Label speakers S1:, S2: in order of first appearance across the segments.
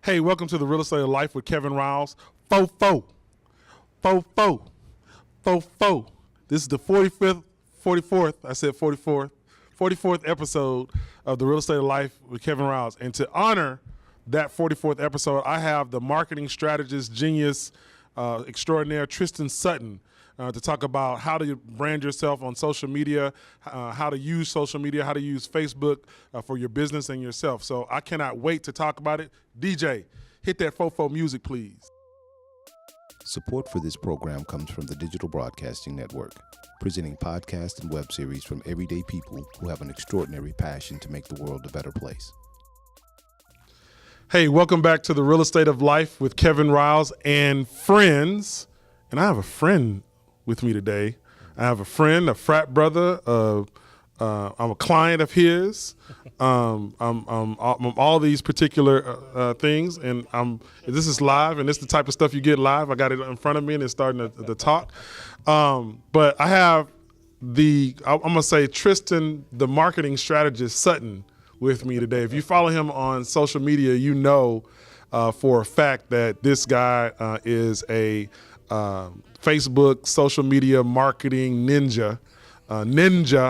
S1: Hey, welcome to the Real Estate of Life with Kevin Riles. Fofo. This is the 44th, I said 44th episode of the Real Estate of Life with Kevin Riles. And to honor that 44th episode, I have the marketing strategist, genius, extraordinaire, Tristan Sutton, to talk about how to brand yourself on social media, how to use social media, how to use Facebook for your business and yourself. So I cannot wait to talk about it. DJ, hit that fofo music, please.
S2: Support for this program comes from the Digital Broadcasting Network, presenting podcasts and web series from everyday people who have an extraordinary passion to make the world a better place.
S1: Hey, welcome back to the Real Estate of Life with Kevin Riles and friends. And I have a friend with me today. I have a friend, a frat brother. I'm a client of his. I'm all these particular things, and this is live, and this is the type of stuff you get live. I got it in front of me, and it's starting to talk. But I have I'm gonna say Tristan, the marketing strategist Sutton, with me today. If you follow him on social media, you know for a fact that this guy is a Facebook social media marketing ninja. I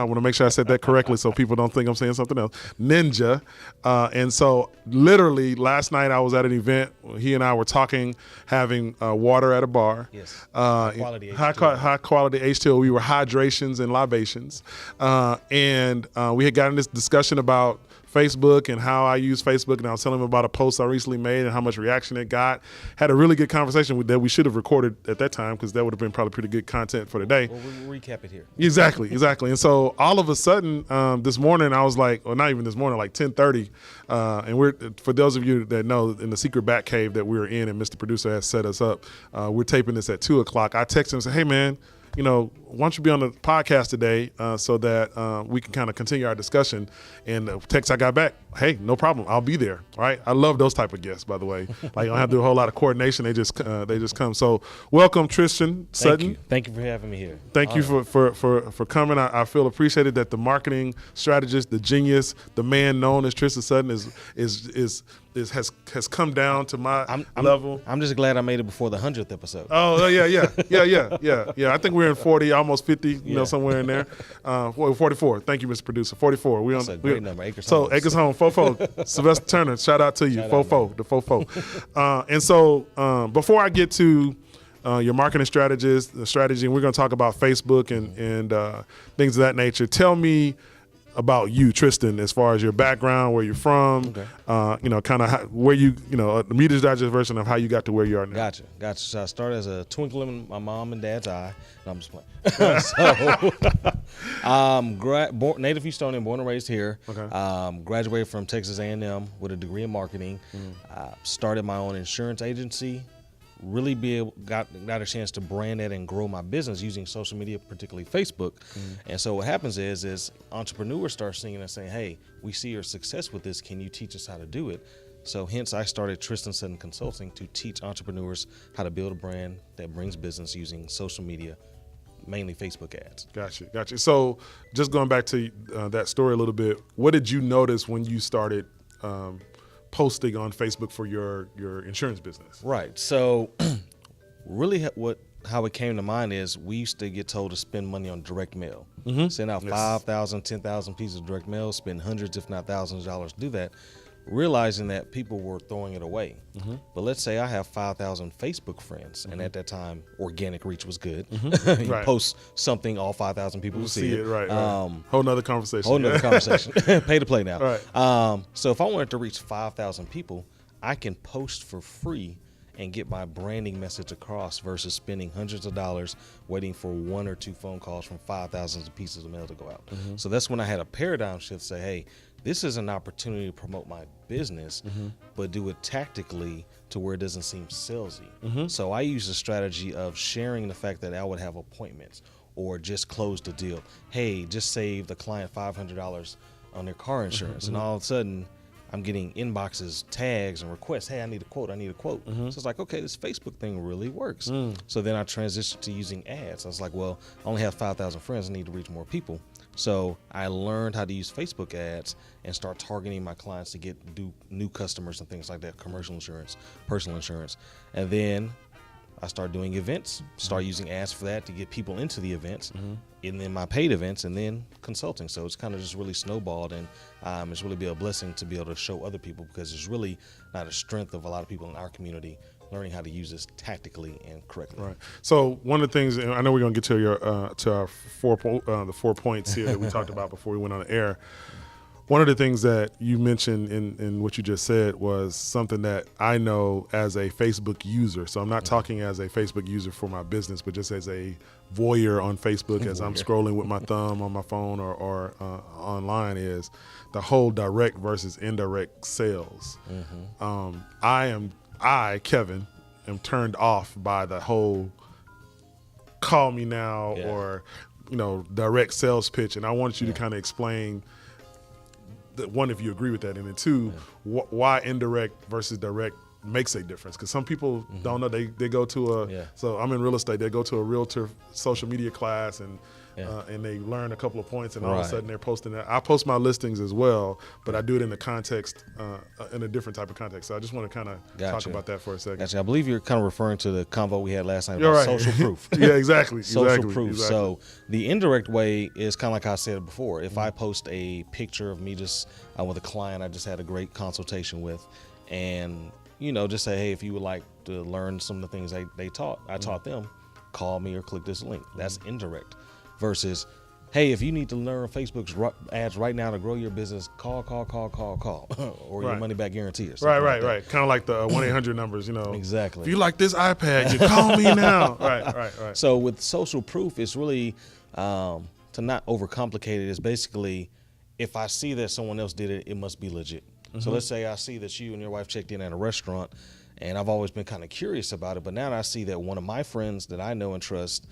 S1: want to make sure I said that correctly so people don't think I'm saying something else. Ninja. And so literally last night I was at an event. He and I were talking, having water at a bar.
S3: Yes.
S1: High quality H2O. We were hydrations and libations. And we had gotten this discussion about Facebook and how I use Facebook, and I was telling him about a post I recently made and how much reaction it got. Had a really good conversation that we should have recorded at that time, because that would have been probably pretty good content for today.
S3: Well, we'll recap it here.
S1: Exactly. And so all of a sudden, this morning I was like, or not even this morning, like 10:30, and we're, for those of you that know, in the secret bat cave that we were in and Mr. Producer has set us up, we're taping this at 2 o'clock. I texted him and said, hey man, why don't you be on the podcast today so that we can kind of continue our discussion. And the text I got back, hey, no problem, I'll be there. All right. I love those type of guests, by the way. Like, I don't have to do a whole lot of coordination. They just come. So welcome, Tristan Sutton.
S3: Thank you for having me here.
S1: Thank you for coming. I feel appreciated that the marketing strategist, the genius, the man known as Tristan Sutton has come down to my level.
S3: I'm just glad I made it before the 100th episode.
S1: Oh yeah. I think we're in 40, almost 50, somewhere in there. 44. Thank you, Mr. Producer. 44.
S3: That's a great number. Acres
S1: Home, Fofo. Sylvester Turner, shout out to you, Fofo, the Fofo. And so before I get to your marketing strategy, and we're going to talk about Facebook and things of that nature. Tell me about you, Tristan, as far as your background, where you're from, kind of where you, the Reader's Digest version of how you got to where you are now.
S3: Gotcha. So I started as a twinkle in my mom and dad's eye. No, I'm just playing. So, native Houstonian, born and raised here.
S1: Okay.
S3: Graduated from Texas A&M with a degree in marketing. Started my own insurance agency. Really got a chance to brand that and grow my business using social media, particularly Facebook. And so what happens is entrepreneurs start seeing and saying, hey, we see your success with this. Can you teach us how to do it? So hence I started Tristan Sutton Consulting to teach entrepreneurs how to build a brand that brings business using social media, mainly Facebook ads.
S1: Gotcha. So just going back to that story a little bit, what did you notice when you started posting on Facebook for your insurance business?
S3: Right. So really how it came to mind is we used to get told to spend money on direct mail. Send out 5,000, 10,000 pieces of direct mail, spend hundreds, if not thousands of dollars to do that, realizing that people were throwing it away. But let's say I have 5,000 Facebook friends, and at that time, organic reach was good. You post something, all 5,000 people will see it.
S1: Right. Whole nother conversation.
S3: Pay to play now.
S1: Right.
S3: So if I wanted to reach 5,000 people, I can post for free and get my branding message across versus spending hundreds of dollars waiting for 1 or 2 phone calls from 5,000 pieces of mail to go out. So that's when I had a paradigm shift, say, hey, this is an opportunity to promote my business, but do it tactically to where it doesn't seem salesy. So I use the strategy of sharing the fact that I would have appointments or just closed a deal. Hey, just saved the client $500 on their car insurance. And all of a sudden, I'm getting inboxes, tags, and requests. Hey, I need a quote. So it's like, okay, this Facebook thing really works. So then I transitioned to using ads. I was like, well, I only have 5,000 friends. I need to reach more people. So I learned how to use Facebook ads and start targeting my clients to do new customers and things like that, commercial insurance, personal insurance. And then I started doing events, start using ads for that to get people into the events, and then my paid events, and then consulting. So it's kind of just really snowballed, and it's really been a blessing to be able to show other people, because it's really not a strength of a lot of people in our community learning how to use this tactically and correctly.
S1: Right. So one of the things, and I know we're going to get to your to our the 4 points here that we talked about before we went on the air. One of the things that you mentioned in what you just said was something that I know as a Facebook user. So I'm not talking as a Facebook user for my business, but just as a voyeur on Facebook as I'm scrolling with my thumb on my phone or online, is the whole direct versus indirect sales. I, Kevin, am turned off by the whole call me now or, direct sales pitch. And I want you to kind of explain, one, if you agree with that, and then two, why indirect versus direct makes a difference. Because some people don't know. They go to so I'm in real estate, they go to a realtor social media class and they learn a couple of points, and all of a sudden they're posting that. I post my listings as well, but I do it in the context, in a different type of context. So I just want to kind of talk about that for a second.
S3: Gotcha. I believe you're kind of referring to the convo we had last night about social proof.
S1: Yeah, exactly.
S3: Social proof. Exactly. So the indirect way is kind of like I said before. If I post a picture of me just with a client I just had a great consultation with, and just say, hey, if you would like to learn some of the things I taught them, call me or click this link. That's indirect. Versus, hey, if you need to learn Facebook's ads right now to grow your business, call, or your money back guarantee.
S1: Right. Kind of like the 1-800 numbers,
S3: Exactly.
S1: If you like this iPad, you call me now. Right.
S3: So with social proof, it's really, to not overcomplicate it, is basically, if I see that someone else did it, it must be legit. So let's say I see that you and your wife checked in at a restaurant, and I've always been kind of curious about it, but now that I see that one of my friends that I know and trust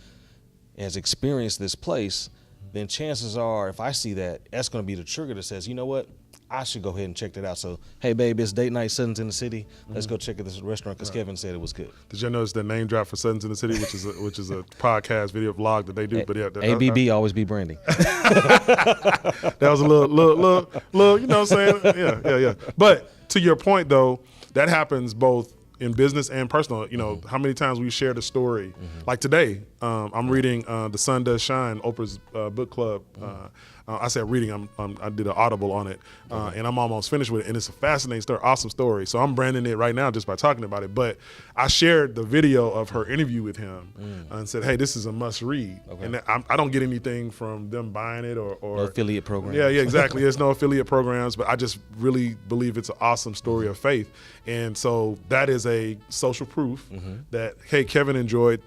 S3: has experienced this place, then chances are, if I see that, that's going to be the trigger that says, you know what, I should go ahead and check that out. So, hey, babe, it's date night, Suttons in the City. Let's go check out this restaurant because Kevin said it was good.
S1: Did you notice the name drop for Suttons in the City, which is a podcast video vlog that they do? But
S3: ABB always be branding.
S1: That was a little, you know what I'm saying? Yeah. But to your point, though, that happens both in business and personal. How many times we shared a story, like today, I'm reading The Sun Does Shine, Oprah's book club. I said reading, I did an audible on it, and I'm almost finished with it, and it's a fascinating story, awesome story. So I'm branding it right now just by talking about it, but I shared the video of her interview with him and said, hey, this is a must read. And I don't get anything from them buying it or
S3: no affiliate program.
S1: Yeah, exactly. There's no affiliate programs, but I just really believe it's an awesome story of faith. And so that is a social proof that, hey, Kevin enjoyed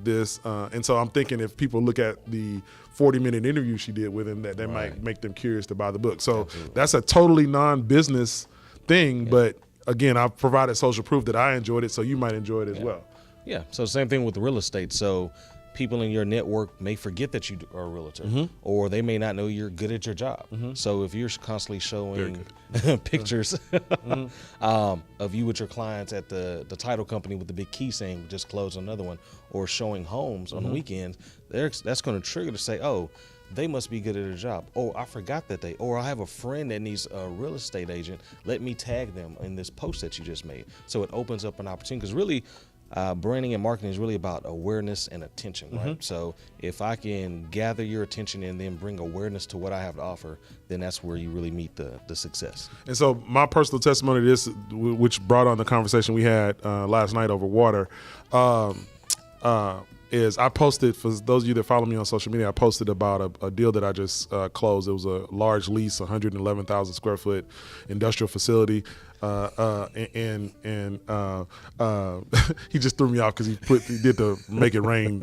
S1: this. And so I'm thinking if people look at the 40-minute interview she did with him, that might make them curious to buy the book. So that's a totally non-business thing, but again, I've provided social proof that I enjoyed it, so you might enjoy it as well.
S3: Yeah, so same thing with the real estate. So people in your network may forget that you are a realtor, or they may not know you're good at your job. So if you're constantly showing pictures of you with your clients at the title company with the big key saying just closed another one, or showing homes on the weekends, that's going to trigger to say, oh, they must be good at their job. Oh, I forgot that or I have a friend that needs a real estate agent. Let me tag them in this post that you just made. So it opens up an opportunity, because really, branding and marketing is really about awareness and attention, right? So if I can gather your attention and then bring awareness to what I have to offer, then that's where you really meet the success. And
S1: so my personal testimony to this, which brought on the conversation we had last night over water, is I posted, for those of you that follow me on social media, I posted about a deal that I just closed. It was a large lease, 111,000 square foot industrial facility. And he just threw me off because he did the Make It Rain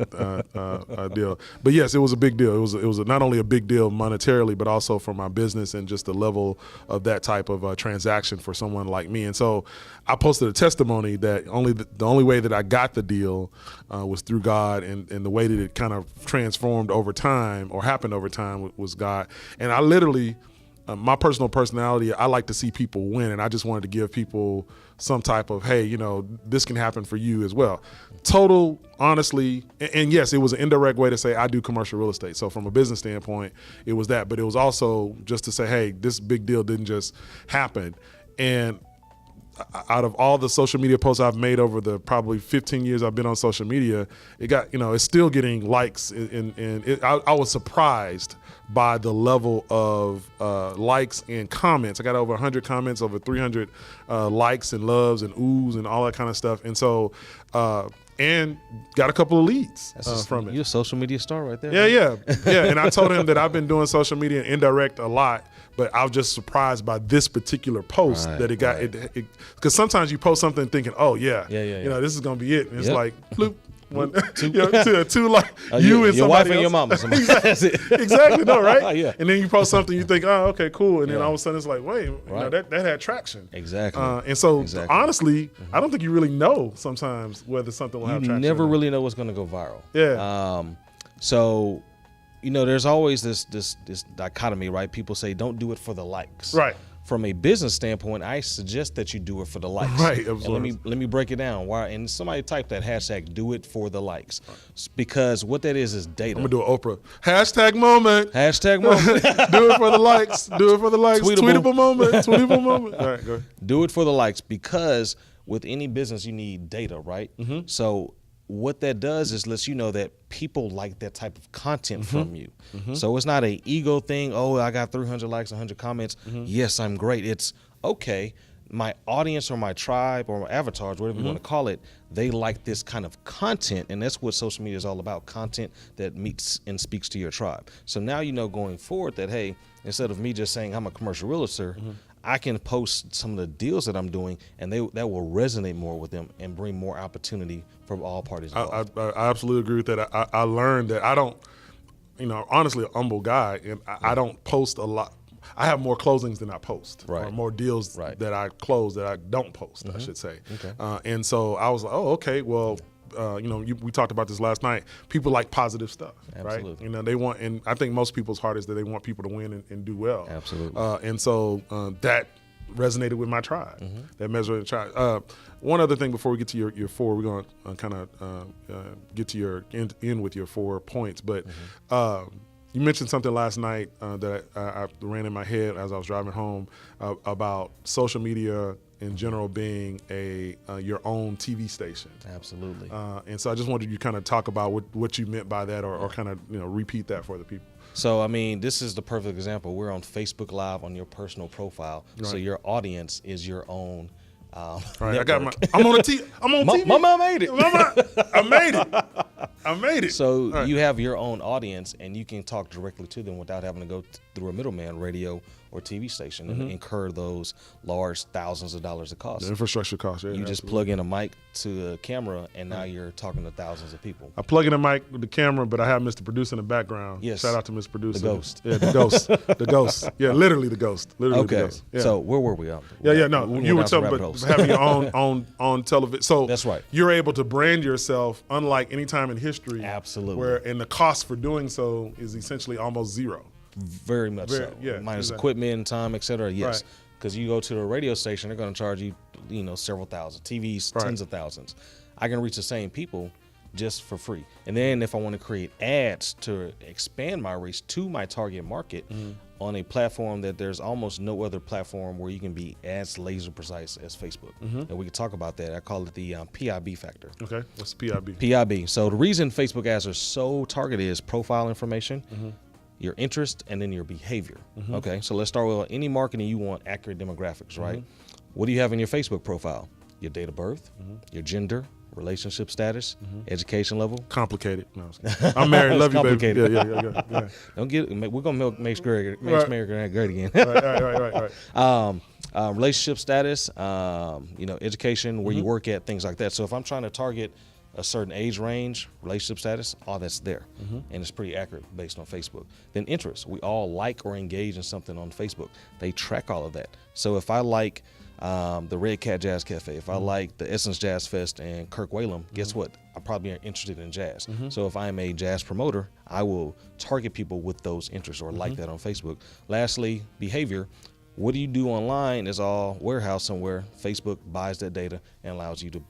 S1: deal. But yes, it was a big deal. It was not only a big deal monetarily, but also for my business and just the level of that type of transaction for someone like me. And so I posted a testimony that the only way that I got the deal was through God, and the way that it kind of transformed over time or happened over time was God. And I literally my personal personality, I like to see people win, and I just wanted to give people some type of, hey, this can happen for you as well. Total, honestly, and yes, it was an indirect way to say I do commercial real estate. So from a business standpoint, it was that, but it was also just to say, hey, this big deal didn't just happen. And out of all the social media posts I've made over the probably 15 years I've been on social media, it got, it's still getting likes, and I was surprised by the level of likes and comments. I got over 100 comments, over 300 likes and loves and oohs and all that kind of stuff. And so, and got a couple of leads from it.
S3: You're a social media star right there.
S1: Yeah. And I told him that I've been doing social media indirect a lot, but I was just surprised by this particular post that it got it, because sometimes you post something thinking, oh yeah, this is gonna be it, and it's like bloop. One, two like you and
S3: your
S1: somebody
S3: wife and
S1: else.
S3: your mama.
S1: Exactly, no, right?
S3: Yeah.
S1: And then you post something, you think, oh, okay, cool, and then all of a sudden it's like, wait, that had traction.
S3: Exactly.
S1: And so honestly, I don't think you really know sometimes whether something will have traction.
S3: You never really know what's going to go viral.
S1: Yeah.
S3: So, there's always this dichotomy, right? People say, don't do it for the likes.
S1: Right.
S3: From a business standpoint, I suggest that you do it for the likes.
S1: Right, absolutely.
S3: And let me break it down. Why? And somebody type that hashtag, do it for the likes. Because what that is data.
S1: I'm going to do an Oprah. Hashtag moment.
S3: Hashtag moment.
S1: Do it for the likes. Do it for the likes. Tweetable moment. Tweetable moment. All right, go ahead.
S3: Do it for the likes, because with any business, you need data, right? Mm-hmm. So what that does is lets you know that people like that type of content from you. Mm-hmm. So it's not an ego thing. Oh, I got 300 likes, 100 comments. Mm-hmm. Yes, I'm great. It's okay. My audience or my tribe or my avatars, whatever you want to call it, they like this kind of content. And that's what social media is all about, content that meets and speaks to your tribe. So now going forward that, hey, instead of me just saying I'm a commercial realtor, I can post some of the deals that I'm doing, and that will resonate more with them and bring more opportunity from all parties involved.
S1: I absolutely agree with that. I learned that I don't, honestly, an humble guy, and I don't post a lot. I have more closings than I post, or more deals that I close that I don't post, I should say. Okay. And so I was like, oh, okay, well, we talked about this last night. People like positive stuff,
S3: Absolutely.
S1: right? They want, and I think most people's heart is that they want people to win and do well.
S3: Absolutely.
S1: And so that resonated with my tribe. That measured the tribe. One other thing before we get to your four, we're going to kind of get to your end with your 4 points. But you mentioned something last night that I ran in my head as I was driving home about social media in general being your own TV station.
S3: Absolutely.
S1: And so I just wanted you to kind of talk about what you meant by that, or kind of repeat that for the people.
S3: So, this is the perfect example. We're on Facebook Live on your personal profile. Right. So your audience is your own
S1: right. I'm on TV.
S3: Mama made it.
S1: I made it.
S3: So you have your own audience, and you can talk directly to them without having to go through a middleman, radio or TV station, and incur those large thousands of dollars of costs.
S1: The infrastructure costs. Yeah,
S3: you just plug in a mic to a camera, and now you're talking to thousands of people.
S1: I plug in a mic with the camera, but I have Mr. Producer in the background.
S3: Yes.
S1: Shout out to Mr. Producer.
S3: The ghost.
S1: Yeah, the ghost. The ghost. Yeah, literally the ghost. Literally the ghost. Yeah.
S3: So where were we at?
S1: No, you were talking about having your own on television. So
S3: that's right.
S1: You're able to brand yourself unlike any time in history.
S3: Absolutely.
S1: And the cost for doing so is essentially almost zero.
S3: Very much so.
S1: Yeah,
S3: minus equipment, time, et cetera. Yes. Because you go to a radio station, they're going to charge you, several thousand. TVs, tens of thousands. I can reach the same people just for free. And then if I want to create ads to expand my reach to my target market on a platform that there's almost no other platform where you can be as laser precise as Facebook. And we can talk about that. I call it the PIB factor.
S1: Okay. What's PIB?
S3: PIB. So the reason Facebook ads are so targeted is profile information, your interest, and then your behavior. Okay, so let's start with any marketing. You want accurate demographics, right? What do you have in your Facebook profile? Your date of birth, your gender, relationship status, education level.
S1: Complicated. No, I'm married. Love you, baby. Yeah.
S3: Don't get. We're gonna make America great again.
S1: Right.
S3: Relationship status, education, where you work at, things like that. So if I'm trying to target a certain age range, relationship status, all that's there. And it's pretty accurate based on Facebook. Then interest. We all like or engage in something on Facebook. They track all of that. So if I like the Red Cat Jazz Cafe, if I like the Essence Jazz Fest and Kirk Whalum, guess what? I probably are interested in jazz. So if I'm a jazz promoter, I will target people with those interests or like that on Facebook. Lastly, behavior. What do you do online is all warehouse somewhere. Facebook buys that data and allows you to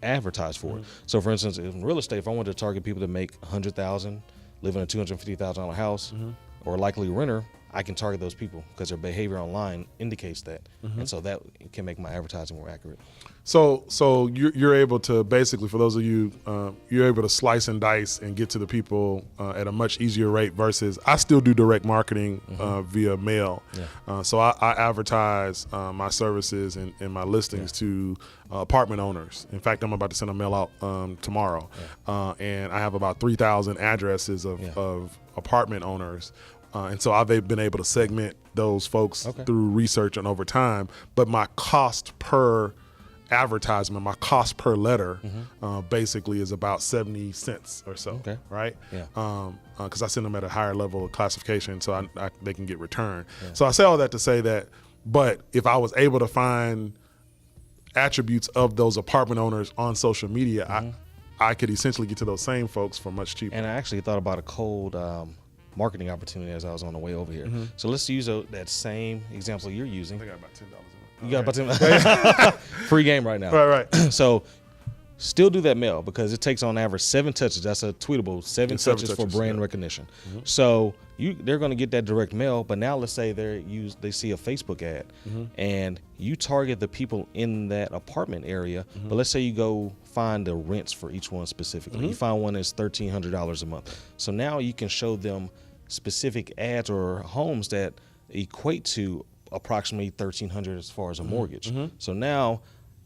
S3: advertise for it. So for instance, in real estate, if I wanted to target people that make $100,000, live in a $250,000 house, or a likely renter, I can target those people because their behavior online indicates that, and so that can make my advertising more accurate.
S1: So you're able to basically, for those of you, you're able to slice and dice and get to the people at a much easier rate versus I still do direct marketing via mail. So I advertise my services and my listings to apartment owners. In fact, I'm about to send a mail out tomorrow, and I have about 3,000 addresses of apartment owners. And so I've been able to segment those folks through research and over time. But my cost per advertisement, my cost per letter, basically is about 70 cents or so, right? Because I send them at a higher level of classification, so they can get returned. So I say all that to say that, but if I was able to find attributes of those apartment owners on social media, I could essentially get to those same folks for much cheaper.
S3: And I actually thought about a cold marketing opportunity as I was on the way over here. So let's use that same example you're using.
S1: I got about $10 in it.
S3: You got about $10. Free game right now.
S1: Right.
S3: So still do that mail because it takes on average 7 touches. That's a tweetable, 7 touches for brand recognition. So they're going to get that direct mail, but now let's say they see a Facebook ad and you target the people in that apartment area, but let's say you go find the rents for each one specifically. You find one that's $1,300 a month. So now you can show them specific ads or homes that equate to approximately $1,300 as far as a mortgage. So now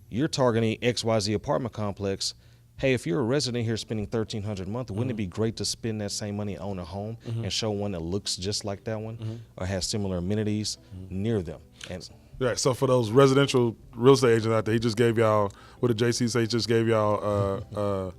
S3: you're targeting XYZ apartment complex. Hey, if you're a resident here spending $1,300 a month, wouldn't it be great to spend that same money on a home and show one that looks just like that one or has similar amenities near them? And
S1: right. So for those residential real estate agents out there, he just gave y'all, what did JC say? He just gave y'all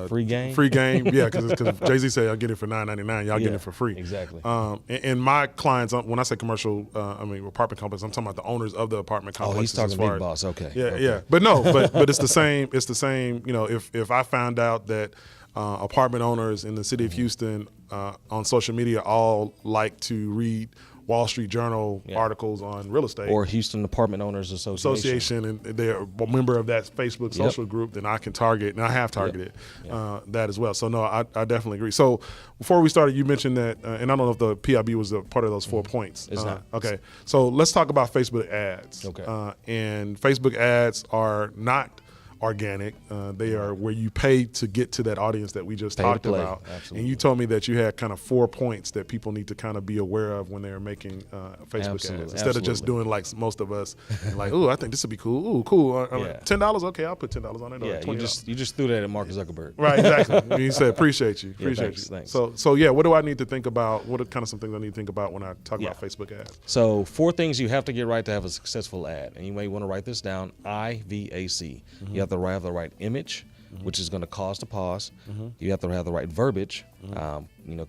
S3: free game.
S1: Free game, yeah, because Jay-Z said I'll get it for $9.99. Y'all get it for free.
S3: Exactly.
S1: And my clients, when I say commercial, I mean apartment complex. I'm talking about the owners of the apartment complex.
S3: Oh, he's talking big boss. Okay.
S1: Yeah. But no, but it's the same. It's the same. You know, if I found out that apartment owners in the city of Houston on social media all like to read Wall Street Journal articles on real estate, or
S3: Houston Apartment Owners Association,
S1: and they're a member of that Facebook social group, then I can target, and I have targeted that as well. So no, I definitely agree. So before we started, you mentioned that, and I don't know if the PIB was a part of those 4 points.
S3: It's not.
S1: Okay, so let's talk about Facebook ads.
S3: Okay,
S1: and Facebook ads are not organic. They are where you pay to get to that audience that we just talked about.
S3: Absolutely.
S1: And you told me that you had kind of 4 points that people need to kind of be aware of when they're making Facebook ads. Instead of just doing like most of us, like, oh, I think this would be cool. Ooh, cool. $10? Okay, I'll put $10 on it.
S3: Yeah, you just threw that at Mark Zuckerberg.
S1: Right, exactly. You said, appreciate you.
S3: Thanks.
S1: So yeah, what do I need to think about? What are kind of some things I need to think about when I talk about Facebook ads?
S3: So 4 things you have to get right to have a successful ad. And you may want to write this down, IVAC. You have to have the right image, which is going to cause the pause. You have to have the right verbiage,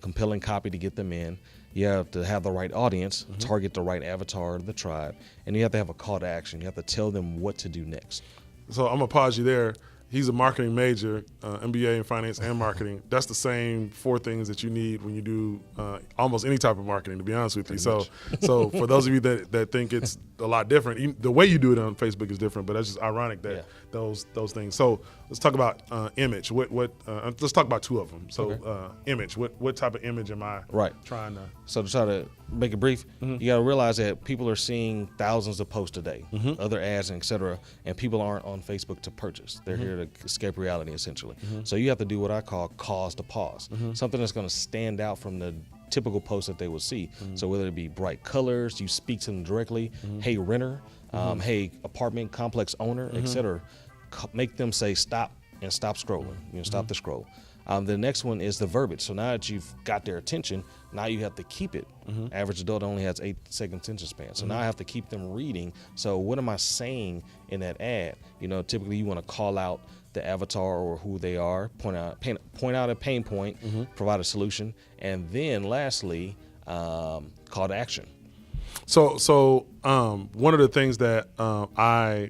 S3: compelling copy to get them in. You have to have the right audience, target the right avatar of the tribe, and you have to have a call to action. You have to tell them what to do next.
S1: So I'm going to pause you there. He's a marketing major, MBA in finance and marketing. That's the same 4 things that you need when you do almost any type of marketing, to be honest with you. So for those of you that think it's a lot different, the way you do it on Facebook is different, but that's just ironic that those things. So let's talk about image. Let's talk about 2 of them. So image. What type of image am I trying to?
S3: So to try to make it brief, you got to realize that people are seeing thousands of posts a day, other ads, and et cetera, and people aren't on Facebook to purchase. They're here to escape reality, essentially. So you have to do what I call cause to pause, something that's going to stand out from the typical post that they will see. So whether it be bright colors, you speak to them directly, hey renter, hey apartment complex owner, et cetera, make them say stop and stop scrolling, stop the scroll. The next one is the verbiage. So now that you've got their attention, now you have to keep it. Average adult only has 8-second attention span. So now I have to keep them reading. So what am I saying in that ad? Typically you want to call out the avatar or who they are, point out a pain point, provide a solution, and then lastly, call to action.
S1: So one of the things that I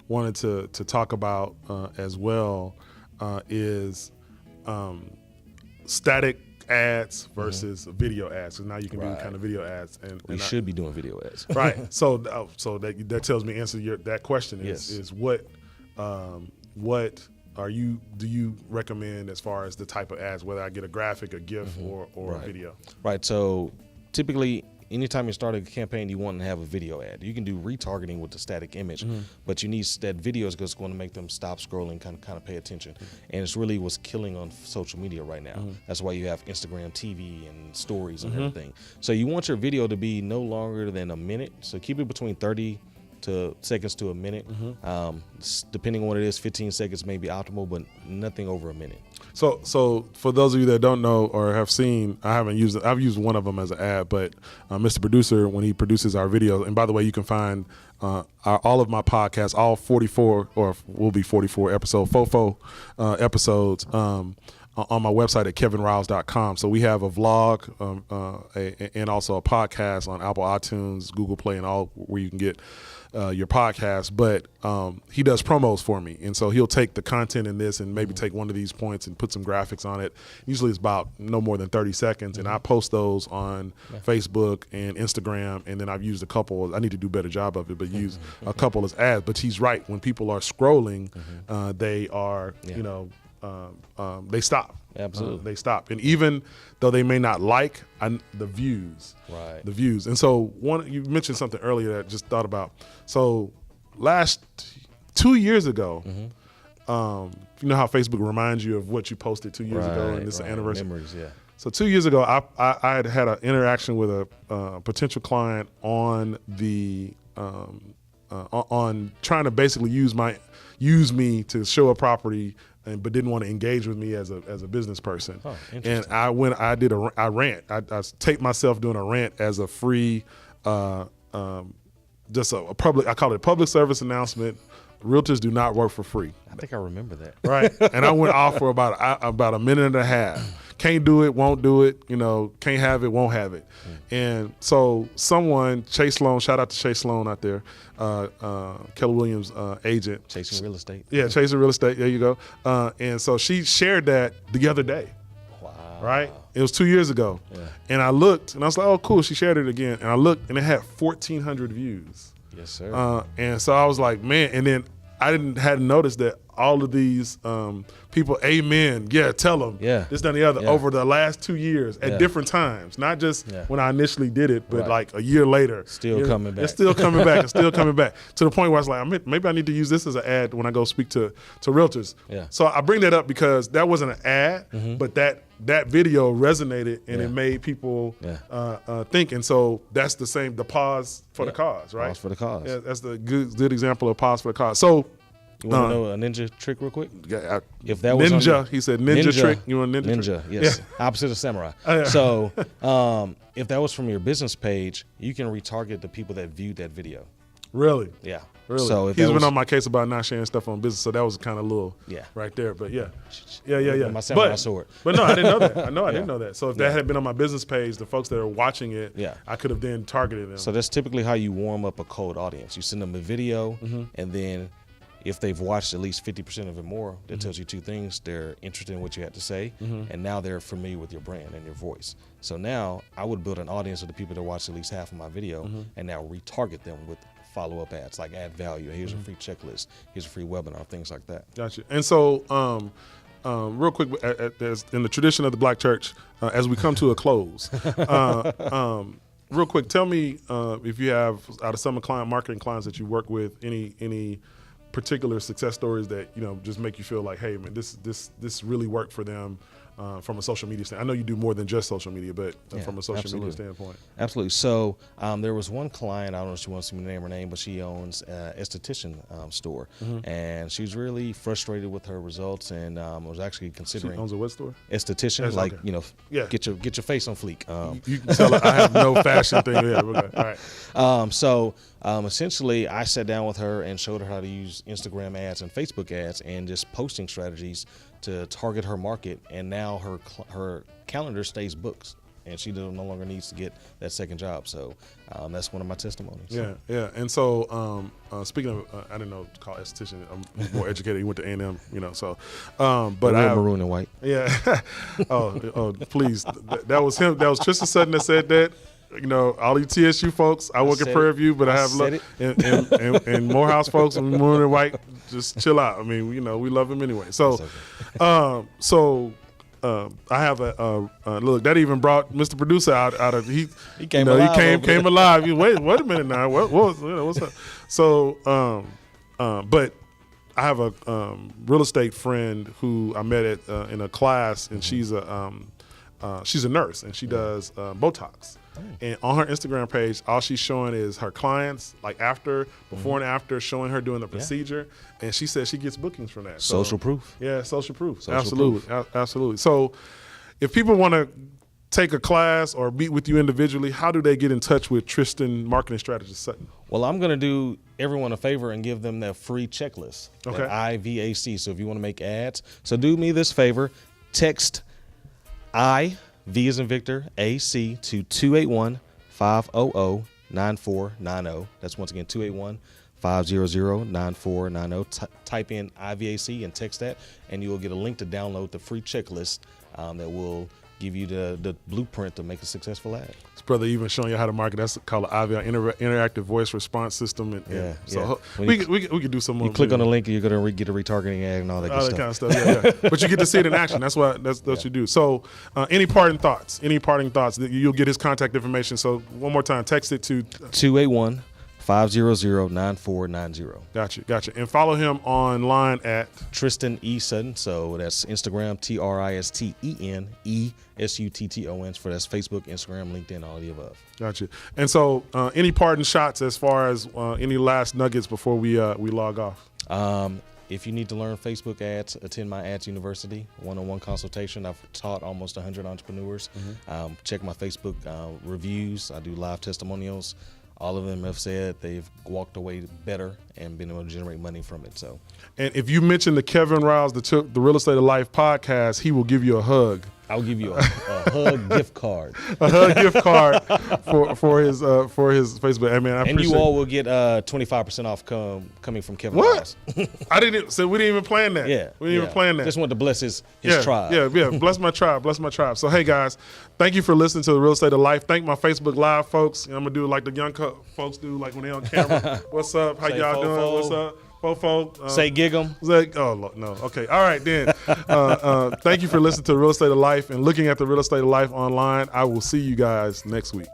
S1: wanted to talk about as well is static ads versus video ads. So now you can do kind of video ads, and
S3: We should be doing video ads.
S1: right. So that tells me that question is what do you recommend as far as the type of ads, whether I get a graphic, a GIF, or a video?
S3: Right. So typically, anytime you start a campaign, you want to have a video ad. You can do retargeting with the static image, but you need that video is just going to make them stop scrolling, kind of pay attention. And it's really what's killing on social media right now. That's why you have Instagram TV and stories and everything. So you want your video to be no longer than a minute. So keep it between 30 seconds to a minute. Depending on what it is, 15 seconds may be optimal, but nothing over a minute.
S1: So for those of you that don't know or have seen, I've used one of them as an ad, but Mr. Producer, when he produces our videos, and by the way, you can find all of my podcasts, all 44, or will be 44 episodes, episodes, on my website at kevinriles.com. So we have a vlog and also a podcast on Apple iTunes, Google Play, and all where you can get your podcast. But he does promos for me, and so he'll take the content in this and maybe take one of these points and put some graphics on it. Usually it's about no more than 30 seconds, and I post those on Facebook and Instagram, and then I've used a couple. I need to do a better job of it, but use a couple as ads. But he's right. When people are scrolling, they are, they stop.
S3: Absolutely.
S1: They stop. And even though they may not like the views.
S3: Right.
S1: The views. And so you mentioned something earlier that I just thought about. So 2 years ago, you know how Facebook reminds you of what you posted 2 years ago, and this is anniversary.
S3: Memories, yeah.
S1: So 2 years ago, I had an interaction with a potential client on the on trying to basically use me to show a property, but didn't want to engage with me as a business person.
S3: Oh,
S1: and I did a rant. I taped myself doing a rant as a free, just a public. I call it a public service announcement. Realtors do not work for free.
S3: I think I remember that.
S1: Right. And I went off for about a minute and a half. Can't do it, won't do it, can't have it, won't have it. And so someone, Chase Sloan, shout out to Chase Sloan out there, Keller Williams agent.
S3: Chasing real estate.
S1: Yeah, Chasing Real Estate, there you go. And so she shared that the other day.
S3: Wow.
S1: Right? It was 2 years ago. Yeah. And I looked, and I was like, oh, cool, she shared it again. And I looked, and it had 1,400 views.
S3: Yes, sir.
S1: And so I was like, man, and then I hadn't noticed that all of these people, amen, tell them, this, that, and the other, over the last 2 years at different times, not just when I initially did it, but like a year later.
S3: Still coming back.
S1: It's still coming back. It's still coming back to the point where I was like, maybe I need to use this as an ad when I go speak to realtors. Yeah. So I bring that up because that wasn't an ad, but that video resonated and it made people think. And so that's the pause for the cause, right?
S3: Pause for the cause.
S1: Yeah, that's the good example of pause for the cause. So
S3: you want to know a ninja trick real quick?
S1: If that was ninja, he said ninja trick. You want ninja trick?
S3: Yes. Yeah. Opposite of samurai. So if that was from your business page, you can retarget the people that viewed that video.
S1: Really?
S3: Yeah.
S1: Really?
S3: So
S1: he's been on my case about not sharing stuff on business, so that was kind of little right there. But yeah.
S3: My samurai sword.
S1: But no, I didn't know that. I didn't know that. So if that had been on my business page, the folks that are watching it, I could have then targeted them.
S3: So that's typically how you warm up a cold audience. You send them a video, and then if they've watched at least 50% of it more, that tells you two things. They're interested in what you had to say, and now they're familiar with your brand and your voice. So now I would build an audience of the people that watched at least half of my video, and now retarget them with follow-up ads, like add value. Here's a free checklist. Here's a free webinar, things like that.
S1: Gotcha. And so real quick, in the tradition of the Black church, as we come to a close, real quick, tell me if you have, out of some marketing clients that you work with, any particular success stories that just make you feel like, hey man, this really worked for them from a social media standpoint. I know you do more than just social media, but from a social media standpoint.
S3: Absolutely. So there was one client, I don't know if she wants me to name her name, but she owns an esthetician store, and she was really frustrated with her results, and was actually considering.
S1: She owns a what store?
S3: Esthetician, get your face on fleek.
S1: You can tell her I have no fashion thing. Yeah, okay. All right.
S3: So essentially, I sat down with her and showed her how to use Instagram ads and Facebook ads and just posting strategies to target her market, and now her calendar stays booked and she no longer needs to get that second job. So that's one of my testimonies.
S1: Yeah, yeah. And so speaking of, I didn't know to call esthetician. I'm more educated. He went to A&M, so. But I have,
S3: maroon and white.
S1: Yeah. oh, please. That was him. That was Tristan Sutton that said that. All you TSU folks, I work at Prairie View, but I have and Morehouse folks and maroon and white, just chill out. I mean, we love him anyway. So, I have a look that even brought Mr. Producer out of he came alive. He came alive. Wait a minute now. What's up? So, but I have a real estate friend who I met at in a class, and she's a nurse, and she does Botox. And on her Instagram page, all she's showing is her clients, like before and after, showing her doing the procedure. And she says she gets bookings from that.
S3: Social proof.
S1: Yeah, social proof. Absolutely. So if people want to take a class or meet with you individually, how do they get in touch with Tristan, marketing strategist Sutton?
S3: Well, I'm going to do everyone a favor and give them that free checklist,
S1: okay.
S3: that IVAC. So if you want to make ads, so do me this favor, text V as in Victor, AC to 281-500-9490. That's once again 281-500-9490. Type in IVAC and text that, and you will get a link to download the free checklist that will give you the blueprint to make a successful ad.
S1: This brother even showing you how to market. That's called an IVR, interactive voice response system. So we could do some more.
S3: You click on the link, and you're going to get a retargeting ad and all that
S1: kind of stuff. Yeah. But you get to see it in action. That's what you do. So any parting thoughts? You'll get his contact information. So one more time, text it to
S3: 281-500-9490.
S1: Gotcha. And follow him online at
S3: Tristan E. Sutton. So that's Instagram, TristenESutton for that's Facebook, Instagram, LinkedIn, all of the above.
S1: Gotcha. And so any parting shots as far as any last nuggets before we log off?
S3: If you need to learn Facebook ads, attend my Ads University, one-on-one consultation. I've taught almost 100 entrepreneurs. Check my Facebook reviews. I do live testimonials. All of them have said they've walked away better and been able to generate money from it. So, and if you mention the Kevin Riles, the Real Estate of Life podcast, he will give you a hug. I'll give you a hug gift card.
S1: A hug gift card for his Facebook. I mean, I appreciate.
S3: And you all will get 25% off coming from Kevin Riles.
S1: I didn't. So we didn't even plan that.
S3: Yeah,
S1: we didn't even plan that.
S3: Just want to bless his tribe.
S1: Yeah. Bless my tribe. Bless my tribe. So hey guys, thank you for listening to the Real Estate of Life. Thank my Facebook Live folks. I'm gonna do like the young folks do, like when they're on camera. What's up? How y'all doing? What's up? Fofo.
S3: Say gig 'em.
S1: Oh, no. Okay. All right, then. Thank you for listening to Real Estate of Life and looking at the Real Estate of Life online. I will see you guys next week.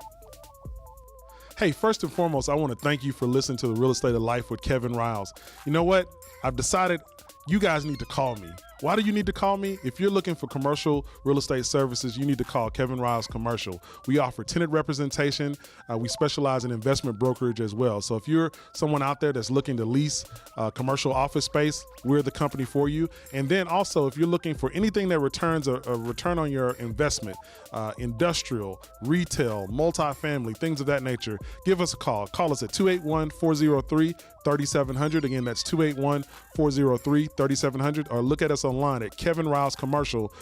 S1: Hey, first and foremost, I want to thank you for listening to the Real Estate of Life with Kevin Riles. You know what? I've decided you guys need to call me. Why do you need to call me? If you're looking for commercial real estate services, you need to call Kevin Riles Commercial. We offer tenant representation. We specialize in investment brokerage as well. So if you're someone out there that's looking to lease commercial office space, we're the company for you. And then also, if you're looking for anything that returns a return on your investment, industrial, retail, multifamily, things of that nature, give us a call. Call us at 281-403-3700. Again, that's 281-403-3700, or look at us online at Kevin Riles Commercial.